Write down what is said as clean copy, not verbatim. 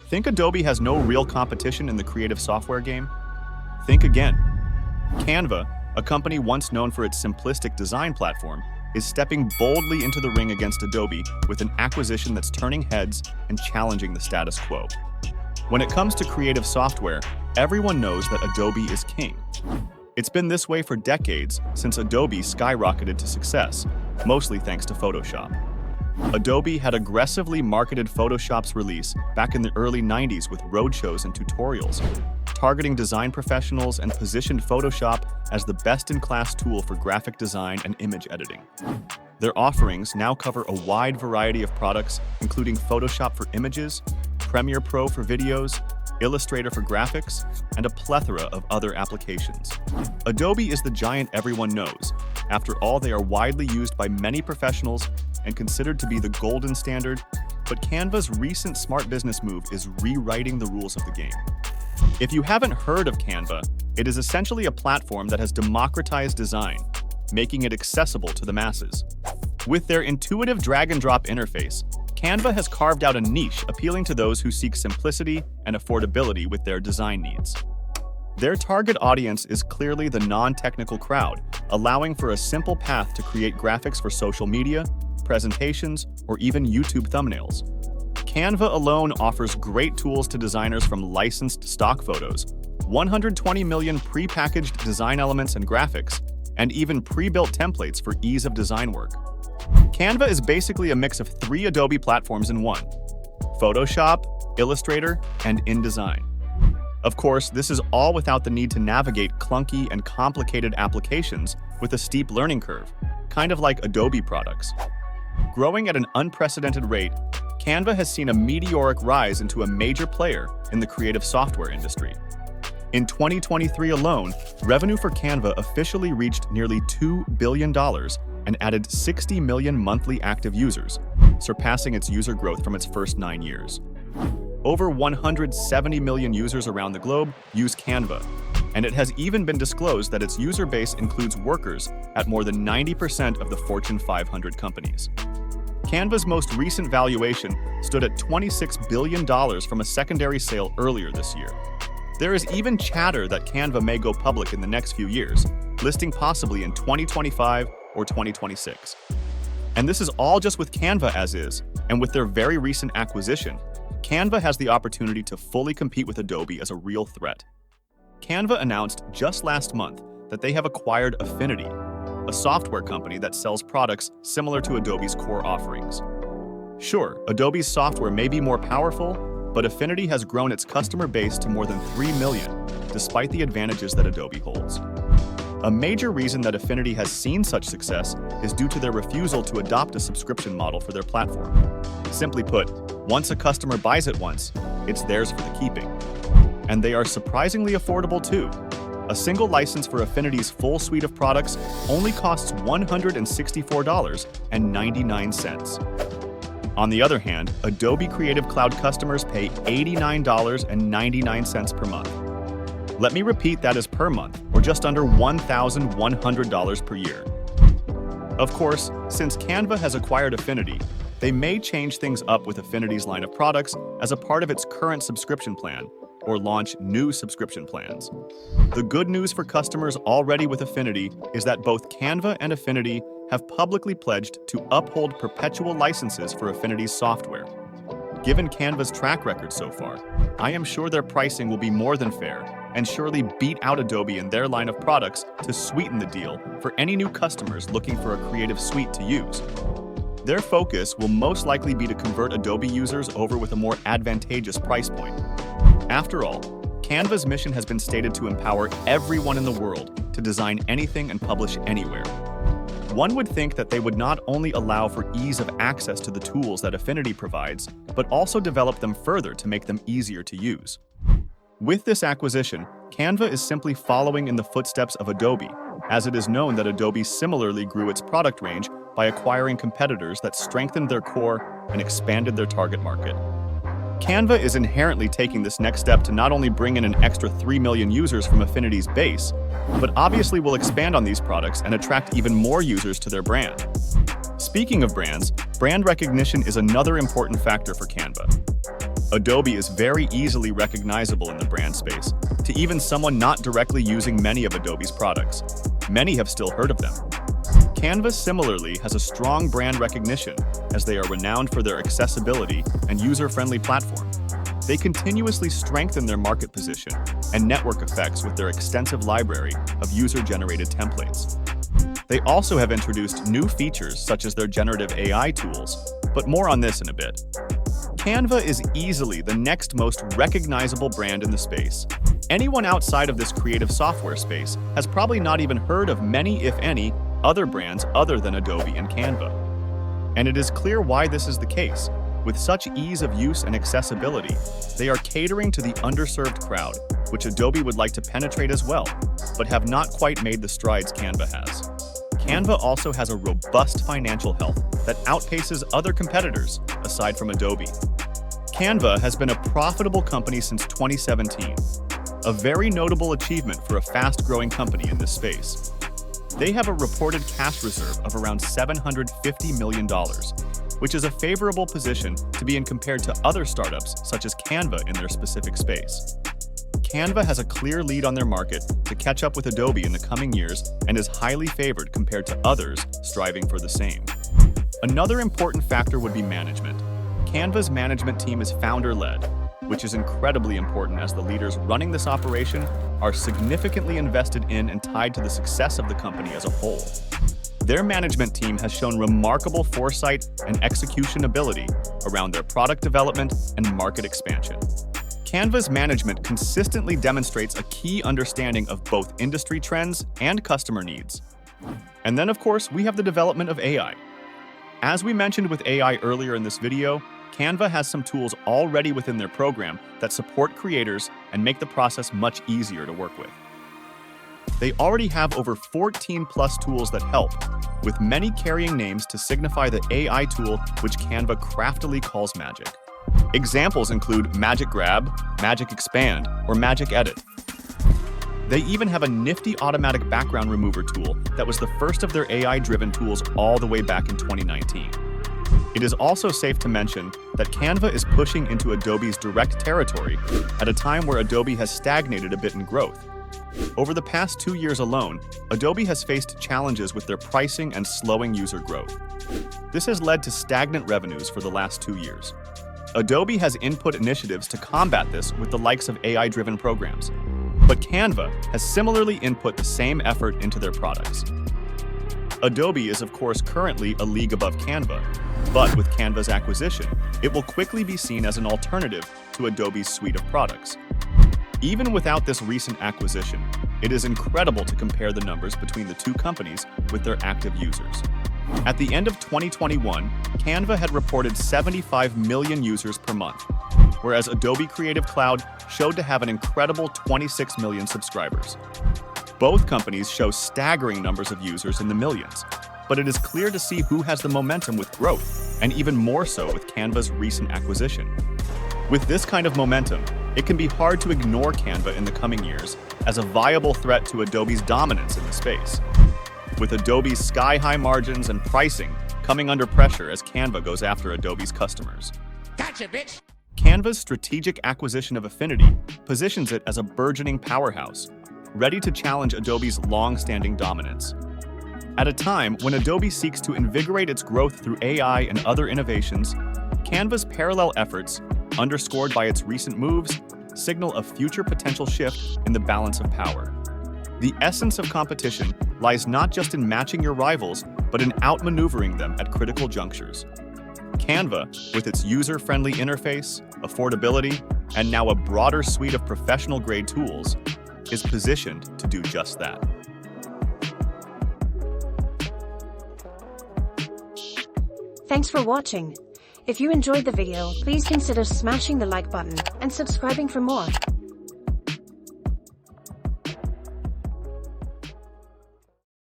Think Adobe has no real competition in the creative software game? Think again. Canva, a company once known for its simplistic design platform, is stepping boldly into the ring against Adobe with an acquisition that's turning heads and challenging the status quo. When it comes to creative software, everyone knows that Adobe is king. It's been this way for decades since Adobe skyrocketed to success, mostly thanks to Photoshop. Adobe had aggressively marketed Photoshop's release back in the early 90s with roadshows and tutorials, targeting design professionals and positioned Photoshop as the best-in-class tool for graphic design and image editing. Their offerings now cover a wide variety of products, including Photoshop for images, Premiere Pro for videos, Illustrator for graphics, and a plethora of other applications. Adobe is the giant everyone knows. After all, they are widely used by many professionals and considered to be the golden standard, but Canva's recent smart business move is rewriting the rules of the game. If you haven't heard of Canva, it is essentially a platform that has democratized design, making it accessible to the masses. With their intuitive drag-and-drop interface, Canva has carved out a niche appealing to those who seek simplicity and affordability with their design needs. Their target audience is clearly the non-technical crowd, allowing for a simple path to create graphics for social media, presentations, or even YouTube thumbnails. Canva alone offers great tools to designers, from licensed stock photos, 120 million pre-packaged design elements and graphics, and even pre-built templates for ease of design work. Canva is basically a mix of 3 Adobe platforms in one: Photoshop, Illustrator, and InDesign. Of course, this is all without the need to navigate clunky and complicated applications with a steep learning curve, kind of like Adobe products. Growing at an unprecedented rate, Canva has seen a meteoric rise into a major player in the creative software industry. In 2023 alone, revenue for Canva officially reached nearly $2 billion and added 60 million monthly active users, surpassing its user growth from its first 9 years. Over 170 million users around the globe use Canva, and it has even been disclosed that its user base includes workers at more than 90% of the Fortune 500 companies. Canva's most recent valuation stood at $26 billion from a secondary sale earlier this year. There is even chatter that Canva may go public in the next few years, listing possibly in 2025 or 2026. And this is all just with Canva as is, and with their very recent acquisition, Canva has the opportunity to fully compete with Adobe as a real threat. Canva announced just last month that they have acquired Affinity, a software company that sells products similar to Adobe's core offerings. Sure, Adobe's software may be more powerful, but Affinity has grown its customer base to more than 3 million, despite the advantages that Adobe holds. A major reason that Affinity has seen such success is due to their refusal to adopt a subscription model for their platform. Simply put, once a customer buys it once, it's theirs for the keeping. And they are surprisingly affordable too. A single license for Affinity's full suite of products only costs $164.99. On the other hand, Adobe Creative Cloud customers pay $89.99 per month. Let me repeat, that is per month, or just under $1,100 per year. Of course, since Canva has acquired Affinity, they may change things up with Affinity's line of products as a part of its current subscription plan, or launch new subscription plans. The good news for customers already with Affinity is that both Canva and Affinity have publicly pledged to uphold perpetual licenses for Affinity's software. Given Canva's track record so far, I am sure their pricing will be more than fair and surely beat out Adobe in their line of products to sweeten the deal for any new customers looking for a creative suite to use. Their focus will most likely be to convert Adobe users over with a more advantageous price point. After all, Canva's mission has been stated to empower everyone in the world to design anything and publish anywhere. One would think that they would not only allow for ease of access to the tools that Affinity provides, but also develop them further to make them easier to use. With this acquisition, Canva is simply following in the footsteps of Adobe, as it is known that Adobe similarly grew its product range by acquiring competitors that strengthened their core and expanded their target market. Canva is inherently taking this next step to not only bring in an extra 3 million users from Affinity's base, but obviously will expand on these products and attract even more users to their brand. Speaking of brands, brand recognition is another important factor for Canva. Adobe is very easily recognizable in the brand space, to even someone not directly using many of Adobe's products. Many have still heard of them. Canva similarly has a strong brand recognition, as they are renowned for their accessibility and user-friendly platform. They continuously strengthen their market position and network effects with their extensive library of user-generated templates. They also have introduced new features such as their generative AI tools, but more on this in a bit. Canva is easily the next most recognizable brand in the space. Anyone outside of this creative software space has probably not even heard of many, if any, other brands other than Adobe and Canva. And it is clear why this is the case. With such ease of use and accessibility, they are catering to the underserved crowd, which Adobe would like to penetrate as well, but have not quite made the strides Canva has. Canva also has a robust financial health that outpaces other competitors, aside from Adobe. Canva has been a profitable company since 2017, a very notable achievement for a fast-growing company in this space. They have a reported cash reserve of around $750 million, which is a favorable position to be in compared to other startups such as Canva in their specific space. Canva has a clear lead on their market to catch up with Adobe in the coming years and is highly favored compared to others striving for the same. Another important factor would be management. Canva's management team is founder-led, which is incredibly important as the leaders running this operation are significantly invested in and tied to the success of the company as a whole. Their management team has shown remarkable foresight and execution ability around their product development and market expansion. Canva's management consistently demonstrates a key understanding of both industry trends and customer needs. And then, of course, we have the development of AI. As we mentioned with AI earlier in this video, Canva has some tools already within their program that support creators and make the process much easier to work with. They already have over 14 plus tools that help, with many carrying names to signify the AI tool which Canva craftily calls Magic. Examples include Magic Grab, Magic Expand, or Magic Edit. They even have a nifty automatic background remover tool that was the first of their AI-driven tools all the way back in 2019. It is also safe to mention that Canva is pushing into Adobe's direct territory at a time where Adobe has stagnated a bit in growth. Over the past 2 years alone, Adobe has faced challenges with their pricing and slowing user growth. This has led to stagnant revenues for the last 2 years. Adobe has input initiatives to combat this with the likes of AI-driven programs, but Canva has similarly input the same effort into their products. Adobe is of course currently a league above Canva, but with Canva's acquisition, it will quickly be seen as an alternative to Adobe's suite of products. Even without this recent acquisition, it is incredible to compare the numbers between the two companies with their active users. At the end of 2021, Canva had reported 75 million users per month, whereas Adobe Creative Cloud showed to have an incredible 26 million subscribers. Both companies show staggering numbers of users in the millions, but it is clear to see who has the momentum with growth, and even more so with Canva's recent acquisition. With this kind of momentum, it can be hard to ignore Canva in the coming years as a viable threat to Adobe's dominance in the space. With Adobe's sky-high margins and pricing coming under pressure as Canva goes after Adobe's customers. Gotcha, bitch! Canva's strategic acquisition of Affinity positions it as a burgeoning powerhouse, ready to challenge Adobe's long-standing dominance. At a time when Adobe seeks to invigorate its growth through AI and other innovations, Canva's parallel efforts, underscored by its recent moves, signal a future potential shift in the balance of power. The essence of competition lies not just in matching your rivals, but in outmaneuvering them at critical junctures. Canva, with its user-friendly interface, affordability, and now a broader suite of professional-grade tools, is positioned to do just that. Thanks for watching. If you enjoyed the video, please consider smashing the like button and subscribing for more.